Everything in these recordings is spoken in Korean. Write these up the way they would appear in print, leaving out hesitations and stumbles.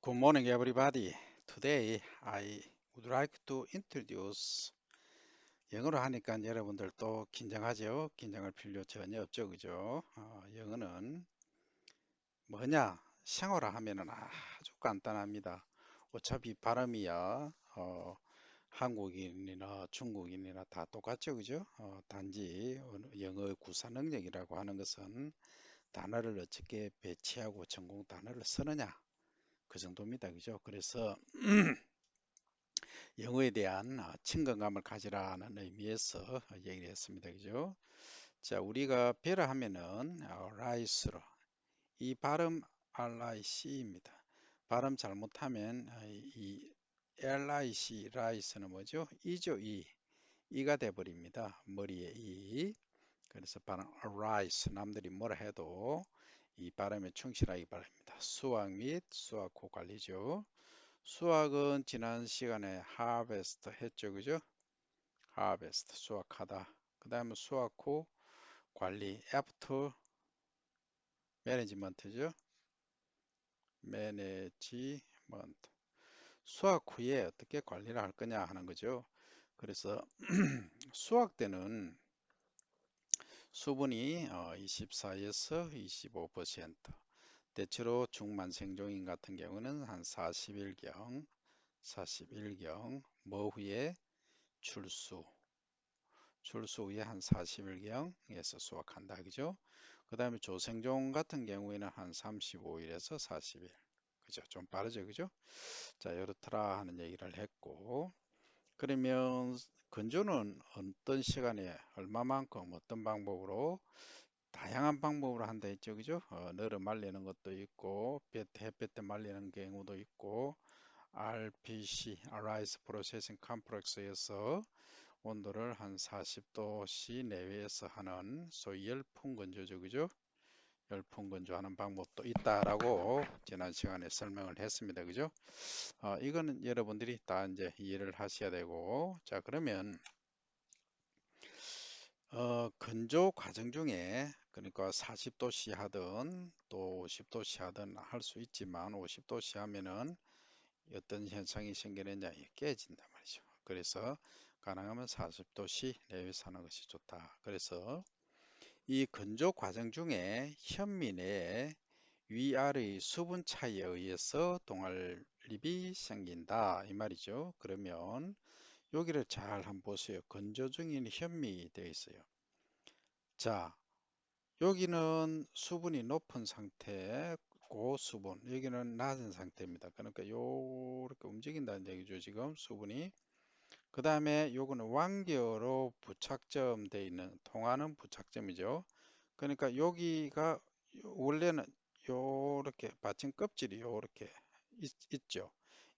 Good morning, everybody. Today, I would like to introduce 영어로 하니까 여러분들 또 긴장하죠? 긴장할 필요 전혀 없죠, 그죠? 영어는 뭐냐? 생어라 하면은 아주 간단합니다. 어차피 발음이야, 한국인이나 중국인이나 다 똑같죠, 그죠? 단지 영어의 구사 능력이라고 하는 것은 단어를 어떻게 배치하고 전공 단어를 쓰느냐, 그 정도입니다, 그죠? 그래서 영어에 대한 친근감을 가지라는 의미에서 얘기를 했습니다. 그죠? 자, 우리가 배라 하면은 rice로 이 발음 RIC입니다. 발음 잘못하면 이 LIC, rice는 뭐죠? 이죠, 이. 이가 돼버립니다. 머리에 이. 그래서 발음 rice, 남들이 뭐라 해도 이 발음에 충실하기 바랍니다. 수학 및 수학고 관리죠. 수학은 지난 시간에 harvest 했죠, 그죠? harvest, 수확하다. 그 다음에 수확 후 관리, after management죠. management. 수확 후에 어떻게 관리를 할 거냐 하는 거죠. 그래서 수확 때는 수분이 24에서 25%, 대체로 중만생종인 같은 경우는 한 41경, 뭐 후에 출수, 출수 후에 한 40일경에서 수확한다. 그죠? 그 다음에 조생종 같은 경우에는 한 35일에서 40일. 그죠? 좀 빠르죠. 그죠? 자, 이렇더라 하는 얘기를 했고, 그러면 건조는 어떤 시간에 얼마만큼 어떤 방법으로 다양한 방법으로 한다 했죠. 그죠? 너를 말리는 것도 있고, 햇볕 때 말리는 경우도 있고, RPC, Rise Processing Complex에서 온도를 한 40도씨 내외에서 하는 소위 열풍 건조죠, 그죠? 열풍 건조하는 방법도 있다라고 지난 시간에 설명을 했습니다, 그죠? 이거는 여러분들이 다 이제 이해를 하셔야 되고, 자, 그러면 건조 과정 중에 그러니까 40도씨 하든 또 50도씨 하든 할 수 있지만 50도씨 하면은 어떤 현상이 생기느냐 깨진단 말이죠. 그래서 가능하면 40도씨 내외에서 하는 것이 좋다. 그래서 이 건조 과정 중에 현미 내에 위아래의 수분 차이에 의해서 동알립이 생긴다 이 말이죠. 그러면 여기를 잘 한번 보세요. 건조 중인 현미 되어 있어요. 자, 여기는 수분이 높은 상태, 고수분, 여기는 낮은 상태입니다. 그러니까 요렇게 움직인다는 얘기죠. 지금 수분이. 그 다음에 요거는 완결로 부착점되어 있는 통하는 부착점이죠. 그러니까 여기가 원래는 요렇게 받침 껍질이 요렇게 있죠.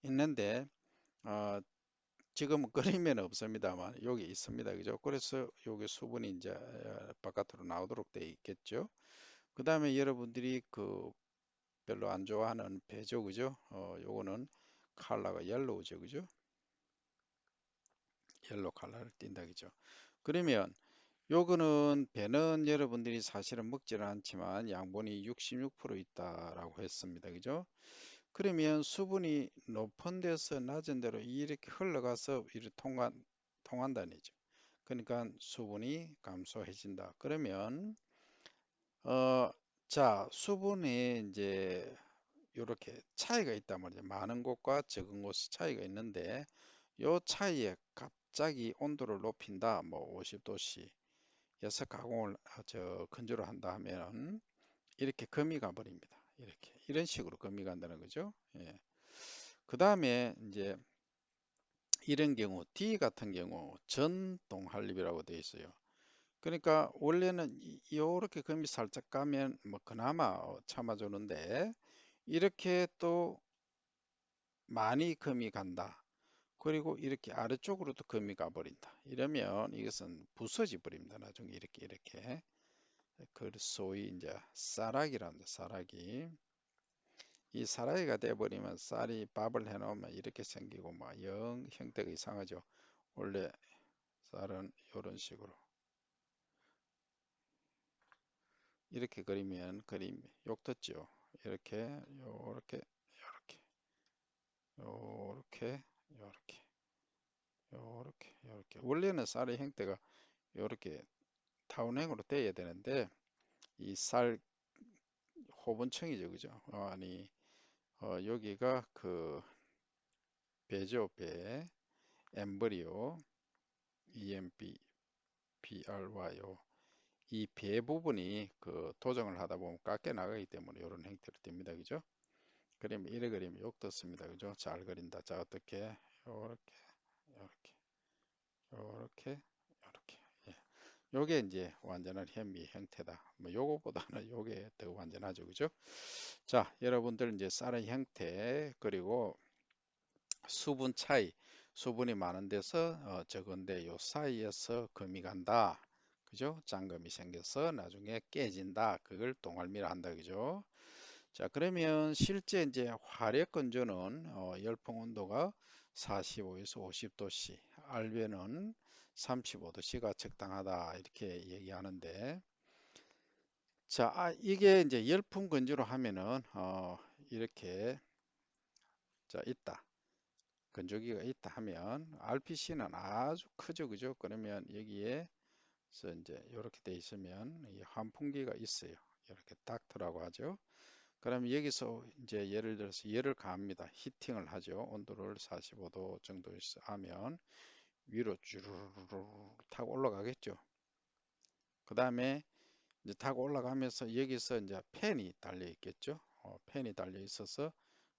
있는데 어, 지금은 그림에는 없습니다만 여기 있습니다. 그죠? 그래서 여기 수분이 이제 바깥으로 나오도록 되어 있겠죠. 그 다음에 여러분들이 그 별로 안 좋아하는 배죠. 그죠? 요거는 컬러가 옐로우죠. 그죠? 옐로 컬러를 띈다. 그죠? 그러면 요거는 배는 여러분들이 사실은 먹지는 않지만 양분이 66% 있다라고 했습니다. 그죠? 그러면 수분이 높은 데서 낮은 데로 이렇게 흘러가서 이렇게 통한다는 얘죠. 그러니까 수분이 감소해진다. 그러면 어, 자, 수분이 이제 이렇게 차이가 있단 말이죠. 많은 곳과 적은 곳이 차이가 있는데 요 차이에 갑자기 온도를 높인다. 뭐 50도씨 여섯 가공을 건조를 한다 하면 이렇게 금이 가버립니다. 이렇게 이런 식으로 금이 간다는 거죠. 예. 그 다음에 이제 이런 경우 D 같은 경우 전동할립이라고 되어 있어요. 그러니까 원래는 이렇게 금이 살짝 가면 뭐 그나마 참아주는데 이렇게 또 많이 금이 간다. 그리고 이렇게 아래쪽으로도 금이 가버린다. 이러면 이것은 부서져 버립니다. 나중에 이렇게 그 소위 이제 쌀락이랍니다. 쌀락이. 이 쌀락이가 돼버리면 쌀이 밥을 해놓으면 이렇게 생기고 막 영 형태가 이상하죠. 원래 쌀은 이런 식으로 이렇게 그리면 그림 욕 듣죠. 이렇게 요렇게 요렇게 요렇게, 요렇게, 요렇게. 원래는 쌀의 형태가 요렇게 타원형으로 돼야 되는데, 이 쌀 호분층이죠, 그죠? 아니, 여기가 그 배죠, 배. 엠브리오, EMBRYO. 이 배 부분이 그 도정을 하다 보면 깎여 나가기 때문에 이런 형태로 됩니다, 그죠? 그림 이래 그리면 욕 떴습니다, 그죠? 잘 그린다. 자, 어떻게? 요렇게, 요렇게, 요렇게, 요렇게. 예. 요게 이제 완전한 현미 형태다. 뭐 요거보다는 요게 더 완전하죠, 그죠? 자, 여러분들 이제 쌀의 형태 그리고 수분 차이, 수분이 많은 데서 적은데 요 사이에서 금이 간다. 그죠? 짠금이 생겨서 나중에 깨진다. 그걸 동알미라 한다. 그죠? 자, 그러면 실제 이제 화력 건조는 열풍 온도가 45에서 50도씨, 알베는 35도씨가 적당하다. 이렇게 얘기하는데, 자, 이게 이제 열풍 건조로 하면은 이렇게 자 있다. 건조기가 있다 하면 RPC는 아주 크죠, 그죠? 그러면 여기에서 이제 이렇게 돼 있으면 이 환풍기가 있어요. 이렇게 닥터라고 하죠. 그러면 여기서 이제 예를 들어서 열을 가합니다. 히팅을 하죠. 온도를 45도 정도에서 하면 위로 쭈르르르 타고 올라가겠죠. 그 다음에 이제 타고 올라가면서 여기서 이제 팬이 달려 있겠죠. 팬이 달려 있어서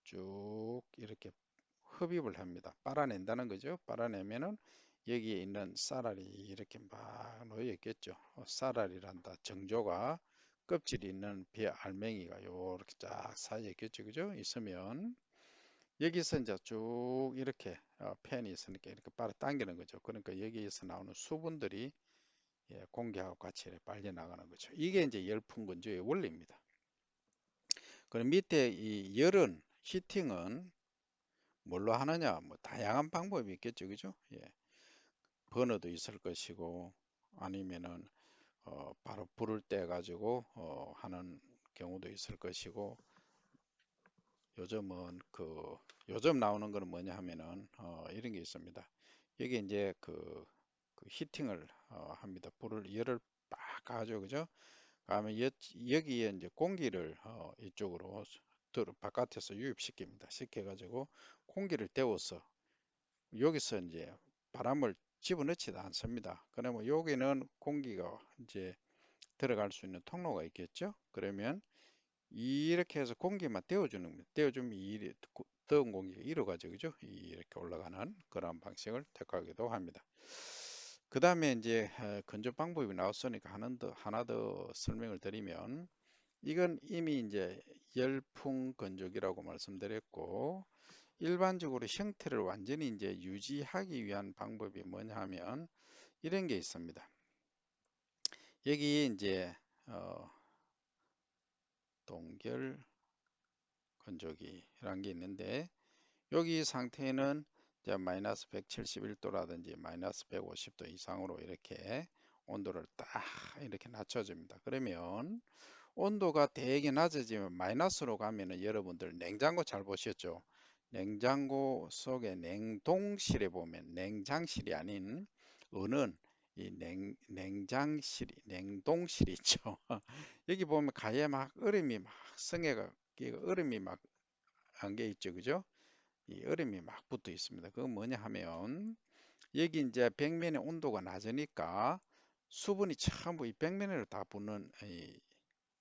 쭉 이렇게 흡입을 합니다. 빨아낸다는 거죠. 빨아내면은 여기에 있는 쌀알이 이렇게 막 놓여 있겠죠. 쌀알이란다. 정조가 껍질이 있는 배 알맹이가 요렇게 쫙 쌓여 있겠죠. 그죠? 있으면 여기서 이제 쭉 이렇게 팬이 있으니까 이렇게 빨아 당기는 거죠. 그러니까 여기에서 나오는 수분들이 공기하고 같이 이렇게 빨려 나가는 거죠. 이게 이제 열풍 건조의 원리입니다. 그럼 밑에 이 열은 히팅은 뭘로 하느냐? 뭐 다양한 방법이 있겠죠, 그죠? 예, 버너도 있을 것이고 아니면은 바로 불을 떼 가지고 하는 경우도 있을 것이고 요즘은 요즘 나오는 거는 뭐냐 하면은 이런 게 있습니다. 여기 이제 그 히팅을 합니다. 불을 열을 빡 가죠, 그죠? 그러면 여기에 이제 공기를 이쪽으로 바깥에서 유입시킵니다. 시켜가지고 공기를 데워서 여기서 이제 바람을 집어넣지도 않습니다. 그러면 여기는 공기가 이제 들어갈 수 있는 통로가 있겠죠? 그러면 이렇게 해서 공기만 데워주는 겁니다. 데워주면 더운 공기가 일어가죠, 그죠? 이렇게 올라가는 그런 방식을 택하기도 합니다. 그 다음에 이제 건조 방법이 나왔으니까 하나 더 설명을 드리면 이건 이미 이제 열풍 건조기라고 말씀드렸고 일반적으로 형태를 완전히 이제 유지하기 위한 방법이 뭐냐 하면 이런 게 있습니다. 여기 이제 동결 건조기라는 게 있는데 여기 상태는 이제 마이너스 171도라든지 마이너스 150도 이상으로 이렇게 온도를 딱 이렇게 낮춰줍니다. 그러면 온도가 되게 낮아지면 마이너스로 가면은 여러분들 냉장고 잘 보셨죠? 냉장고 속에 냉동실에 보면 냉장실이 아닌 은은 이 냉동실이 있죠. 여기 보면 가에 막 얼음이 막 성에가 얼음이 막 안개 있죠, 그죠? 이 얼음이 막 붙어 있습니다. 그건 뭐냐 하면 여기 이제 벽면의 온도가 낮으니까 수분이 전부 이 벽면으로 다 붙는 이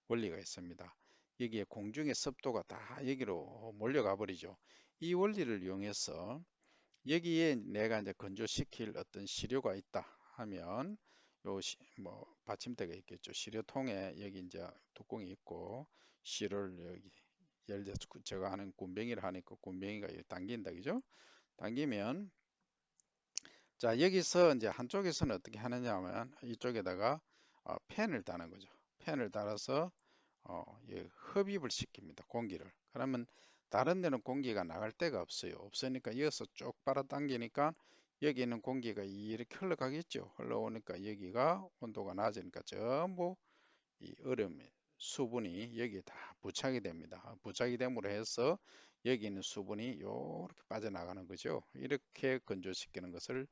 원리가 있습니다. 여기에 공중의 습도가 다 여기로 몰려가 버리죠. 이 원리를 이용해서 여기에 내가 이제 건조시킬 어떤 시료가 있다 하면 뭐 받침대가 있겠죠. 시료통에 여기 이제 뚜껑이 있고 시료를 여기 예를 들어서 제가 하는 군뱅이를 하니까 군뱅이가 이렇게 당긴다 그죠? 당기면 자 여기서 이제 한쪽에서는 어떻게 하느냐 하면 이쪽에다가 팬을 다는 거죠. 팬을 달아서 예, 흡입을 시킵니다. 공기를. 그러면 다른 데는 공기가 나갈 데가 없어요. 없으니까 이어서 쭉 빨아당기니까 여기 있는 공기가 이렇게 흘러가겠죠. 흘러오니까 여기가 온도가 낮으니까 전부 이 얼음의 수분이 여기에 다 부착이 됩니다. 부착이 됨으로 해서 여기 있는 수분이 이렇게 빠져나가는 거죠. 이렇게 건조시키는 것을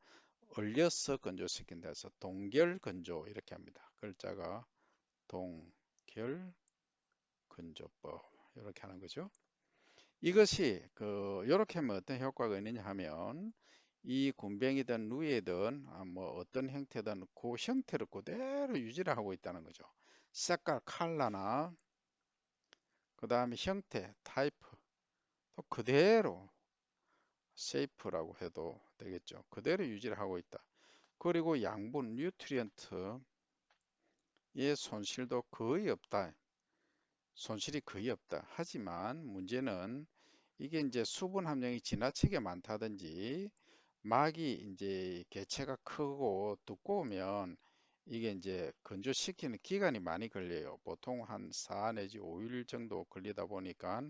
얼려서 건조시킨다 해서 동결 건조 이렇게 합니다. 글자가 동결 건조법 이렇게 하는 거죠. 이것이 이렇게 하면 어떤 효과가 있느냐 하면 이 군뱅이든 누에든 뭐 어떤 형태든 그 형태를 그대로 유지를 하고 있다는 거죠. 색깔, 컬러나 그 다음에 형태, 타입 또 그대로 쉐이프라고 해도 되겠죠. 그대로 유지를 하고 있다. 그리고 양분, 뉴트리언트의 손실도 거의 없다. 손실이 거의 없다. 하지만 문제는 이게 이제 수분 함량이 지나치게 많다든지 막이 이제 개체가 크고 두꺼우면 이게 이제 건조시키는 기간이 많이 걸려요. 보통 한 4 내지 5일 정도 걸리다 보니까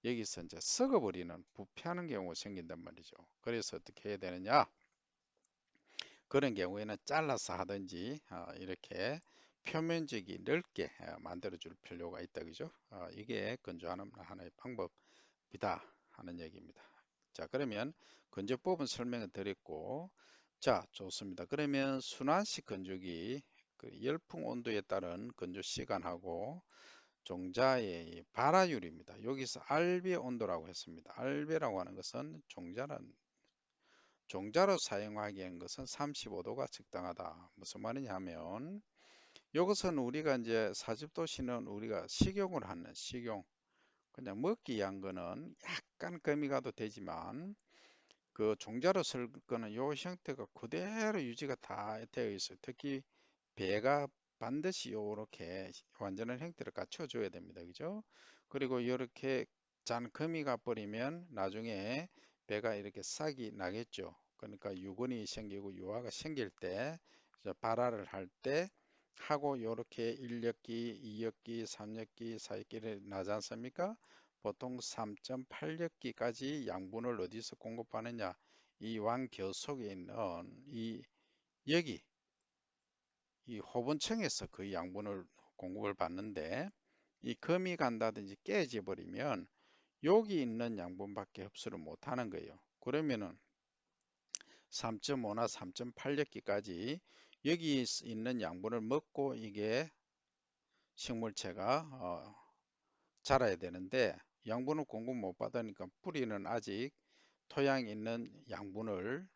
여기서 이제 썩어버리는 부패하는 경우가 생긴단 말이죠. 그래서 어떻게 해야 되느냐? 그런 경우에는 잘라서 하든지 이렇게 표면적이 넓게 만들어 줄 필요가 있다 그죠? 이게 건조하는 하나의 방법이다 하는 얘기입니다. 자, 그러면 건조법은 설명을 드렸고, 자, 좋습니다. 그러면 순환식 건조기 그 열풍 온도에 따른 건조 시간하고 종자의 이 발화율입니다. 여기서 알배 온도라고 했습니다. 알배라고 하는 것은 종자로 사용하기엔 것은 35도가 적당하다. 무슨 말이냐 하면 이것은 우리가 이제 40도씨는 우리가 식용을 하는 식용 그냥 먹기 위한 거는 약간 금이 가도 되지만 그 종자로 쓸 거는 요 형태가 그대로 유지가 다 되어 있어요. 특히 배가 반드시 요렇게 완전한 형태를 갖춰줘야 됩니다. 그죠? 그리고 이렇게 잔 금이 가버리면 나중에 배가 이렇게 싹이 나겠죠. 그러니까 유근이 생기고 유화가 생길 때 발화를 할 때 하고 요렇게 1력기, 2력기, 3력기, 4력기를 나지 않습니까? 보통 3.8력기까지 양분을 어디서 공급하느냐? 이 왕겨 속에 있는 이 여기 이 호본청에서 그 양분을 공급을 받는데 이 금이 간다든지 깨져 버리면 여기 있는 양분밖에 흡수를 못 하는 거예요. 그러면은 3.5나 3.8력기까지 여기 있는 양분을 먹고 이게 식물체가 자라야 되는데 양분을 공급 못 받으니까 뿌리는 아직 토양에 있는 양분을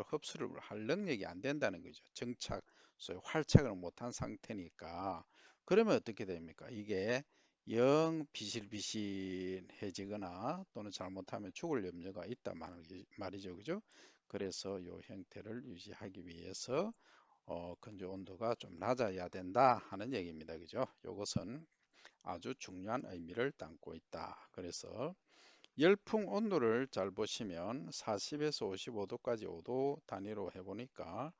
흡수를 할 능력이 안 된다는 거죠. 소위 활착을 못한 상태니까. 그러면 어떻게 됩니까? 이게 영 비실비실해지거나 또는 잘못하면 죽을 염려가 있단 말이죠. 그죠? 그래서 이 형태를 유지하기 위해서 건조 온도가 좀 낮아야 된다 하는 얘기입니다. 그죠? 이것은 아주 중요한 의미를 담고 있다. 그래서 열풍 온도를 잘 보시면 40에서 55도까지 5도 단위로 해보니까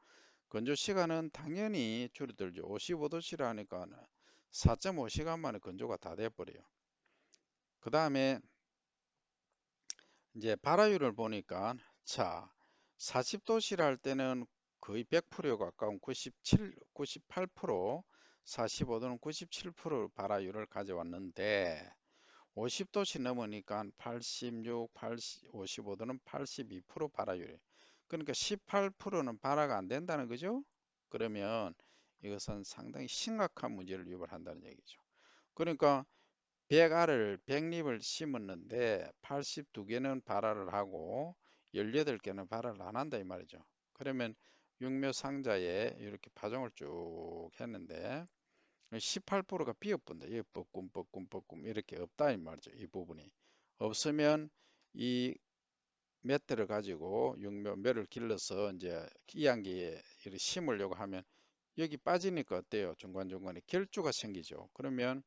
건조 시간은 당연히 줄어들죠. 55도씨라 하니까 4.5시간 만에 건조가 다 돼버려요. 그 다음에 이제 발화율을 보니까 자 40도씨라 할 때는 거의 100%에 가까운 97, 98%, 45도는 97% 발화율을 가져왔는데 50도씨 넘으니까 86, 80, 55도는 82% 발화율이에요. 그러니까 18%는 발화가 안 된다는 거죠. 그러면 이것은 상당히 심각한 문제를 유발한다는 얘기죠. 그러니까 100알을 100립을 심었는데 82개는 발화를 하고 18개는 발화를 안 한다 이 말이죠. 그러면 육묘 상자에 이렇게 파종을 쭉 했는데 18%가 비어본다. 이 뻐끔뻐끔뻐끔 이렇게 없다 이 말이죠. 이 부분이 없으면 이 맷대를 가지고 멸을 길러서 이제 이양기에 이렇게 심으려고 하면 여기 빠지니까 어때요? 중간중간에 결주가 생기죠. 그러면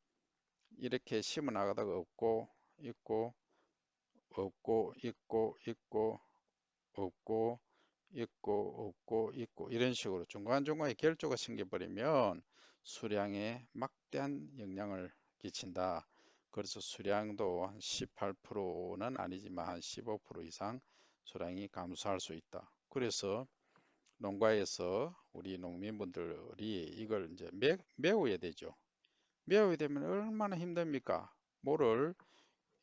이렇게 심어 나가다가 없고 있고 없고 있고 있고 없고 있고 있고 이런 식으로 중간중간에 결조가 생겨버리면 수량에 막대한 영향을 끼친다. 그래서 수량도 한 18%는 아니지만 한 15% 이상 수량이 감소할 수 있다. 그래서 농가에서 우리 농민분들이 이걸 이제 메워야 되죠. 메워야 되면 얼마나 힘듭니까? 뭐를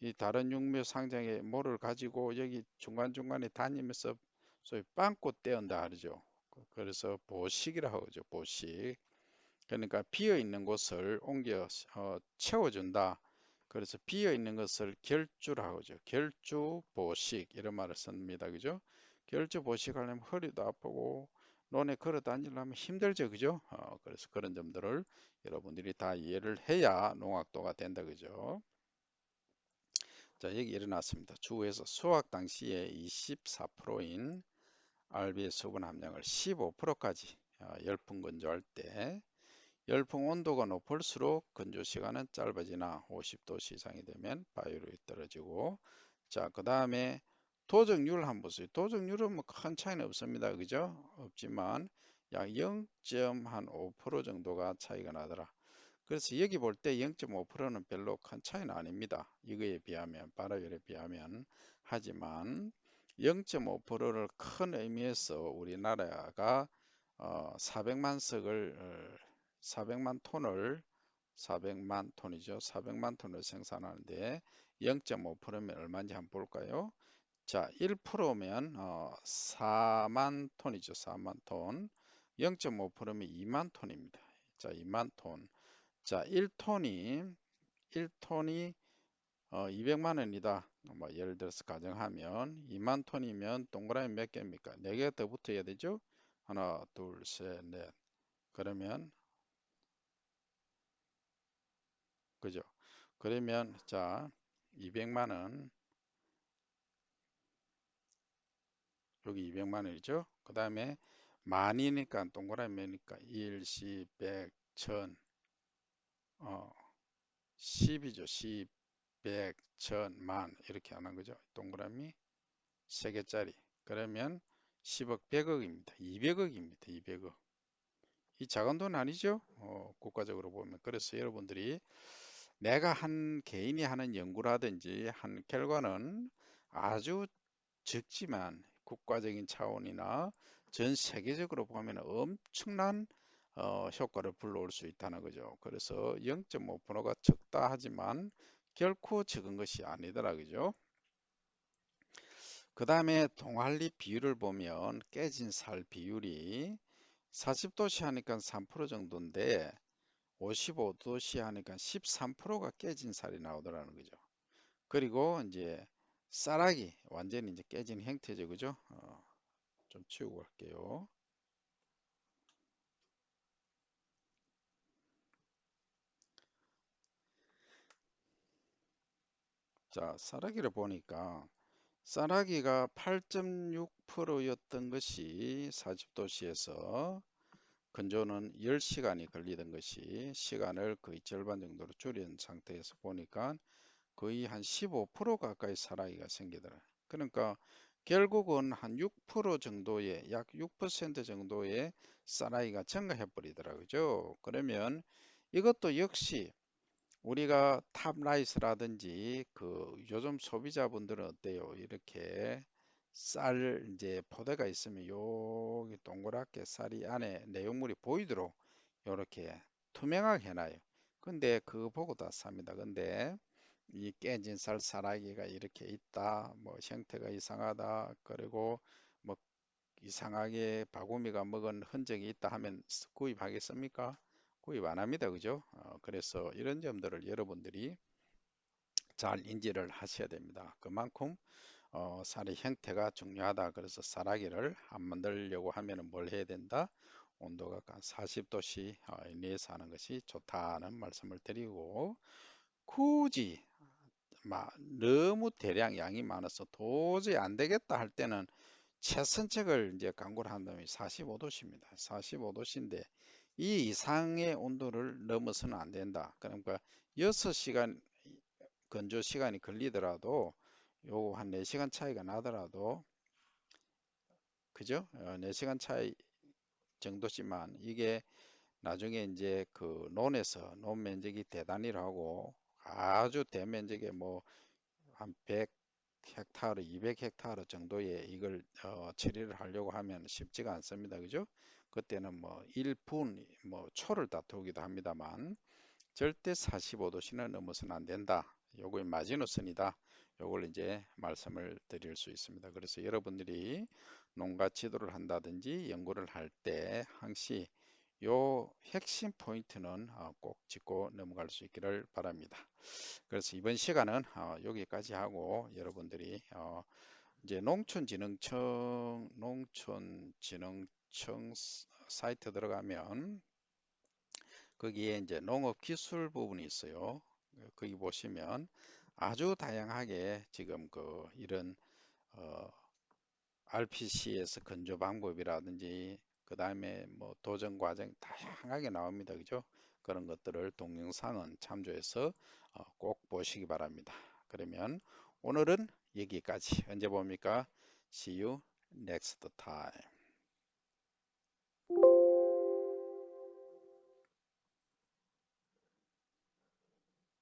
이 다른 육묘 상장의 모를 가지고 여기 중간중간에 다니면서 소위 빵꾸 떼온다 하죠. 그래서 보식이라 하죠. 보식. 그러니까 비어 있는 곳을 옮겨 채워준다. 그래서 비어 있는 것을 결주라고 하죠. 결주 보식 이런 말을 씁니다. 그죠? 결주 보식하려면 허리도 아프고 논에 걸어 다니려면 힘들죠. 그죠? 그래서 그런 점들을 여러분들이 다 이해를 해야 농악도가 된다. 그죠? 자, 여기 일어났습니다. 주에서 수확 당시에 24%인 RB의 수분 함량을 15%까지 열풍 건조할 때 열풍 온도가 높을수록 건조 시간은 짧아지나 50도씨 이상이 되면 바이오력이 떨어지고 자, 그 다음에 도적률 한번 보세요. 도적률은 뭐 큰 차이는 없습니다. 그죠? 없지만 약 0.5% 정도가 차이가 나더라. 그래서 여기 볼 때 0.5%는 별로 큰 차이는 아닙니다. 이거에 비하면, 바라열에 비하면. 하지만 0.5%를 큰 의미에서 우리나라가 400만 석을, 400만 톤을, 400만 톤이죠. 400만 톤을 생산하는데 0.5%면 얼마인지 한번 볼까요? 자, 1%면 4만 톤이죠. 4만 톤. 0.5%면 2만 톤입니다. 자, 2만 톤. 자, 1톤이 200만 원이다. 뭐 예를 들어서 가정하면 2만 톤이면 동그라미 몇 개입니까? 4개가 더 붙어야 되죠? 하나, 둘, 셋, 넷. 그러면 그죠? 그러면 자, 200만 원 여기 200만 원이죠? 그 다음에 만이니까 동그라미 몇이니까 1, 10, 100, 1000, 10이죠. 10, 100, 1000, 만 이렇게 하는 거죠. 동그라미 3개짜리. 그러면 10억, 100억입니다. 200억입니다. 200억. 이 작은 돈 아니죠? 국가적으로 보면. 그래서 여러분들이 내가 한 개인이 하는 연구라든지 한 결과는 아주 적지만 국가적인 차원이나 전 세계적으로 보면 엄청난 효과를 불러올 수 있다는 거죠. 그래서 0.5%가 적다 하지만 결코 적은 것이 아니더라 그죠? 그 다음에 동알리 비율을 보면 깨진 살 비율이 40도씨 하니까 3% 정도인데 55도씨 하니까 13%가 깨진 살이 나오더라는 거죠. 그리고 이제 쌀하기 완전히 이제 깨진 형태죠. 그죠? 좀 치우고 갈게요. 자, 쌀하기를 보니까 쌀하기가 8.6%였던 것이 40도씨에서 건조는 10시간이 걸리던 것이 시간을 거의 절반 정도로 줄인 상태에서 보니까 거의 한 15% 가까이 쌀아기가 생기더라. 그러니까 결국은 한 6% 정도의 약 6% 정도의 쌀아기가 증가해 버리더라. 그죠? 그러면 이것도 역시 우리가 탑라이스라든지 그 요즘 소비자분들은 어때요? 이렇게 쌀 이제 포대가 있으면 여기 동그랗게 쌀이 안에 내용물이 보이도록 이렇게 투명하게 해놔요. 근데 그거 보고 다 삽니다. 근데 이 깨진 쌀 사라기가 이렇게 있다, 뭐 형태가 이상하다, 그리고 뭐 이상하게 바구미가 먹은 흔적이 있다 하면 구입하겠습니까? 구입 안 합니다. 그죠? 그래서 이런 점들을 여러분들이 잘 인지를 하셔야 됩니다. 그만큼 쌀의 형태가 중요하다. 그래서 쌀아기를 안 만들려고 하면 뭘 해야 된다? 온도가 40도씨 이내에서 하는 것이 좋다는 말씀을 드리고 굳이 너무 대량 양이 많아서 도저히 안 되겠다 할 때는 최선책을 이제 강구를 한다면 45도씨입니다. 45도씨인데 이 이상의 온도를 넘어서는 안 된다. 그러니까 6시간 건조 시간이 걸리더라도 요거 한 4시간 차이가 나더라도 그죠? 4시간 차이 정도지만 이게 나중에 이제 그 논에서 논 면적이 대단위라고 아주 대면적의 뭐 한 100헥타르, 200헥타르 정도의 이걸 처리를 하려고 하면 쉽지가 않습니다. 그죠? 그때는 뭐 1분, 뭐 초를 다투기도 합니다만 절대 45도씨는 넘어서는 안 된다. 요거의 마지노선이다. 요걸 이제 말씀을 드릴 수 있습니다. 그래서 여러분들이 농가 지도를 한다든지 연구를 할 때 항시 요 핵심 포인트는 꼭 짚고 넘어갈 수 있기를 바랍니다. 그래서 이번 시간은 여기까지 하고 여러분들이 이제 농촌진흥청 사이트 들어가면 거기에 이제 농업 기술 부분이 있어요. 거기 보시면 아주 다양하게 지금 이런 RPC에서 건조 방법이라든지 그 다음에 뭐 도전 과정 다양하게 나옵니다. 그죠? 그런 것들을 동영상은 참조해서 꼭 보시기 바랍니다. 그러면 오늘은 여기까지. 언제 봅니까? See you next time.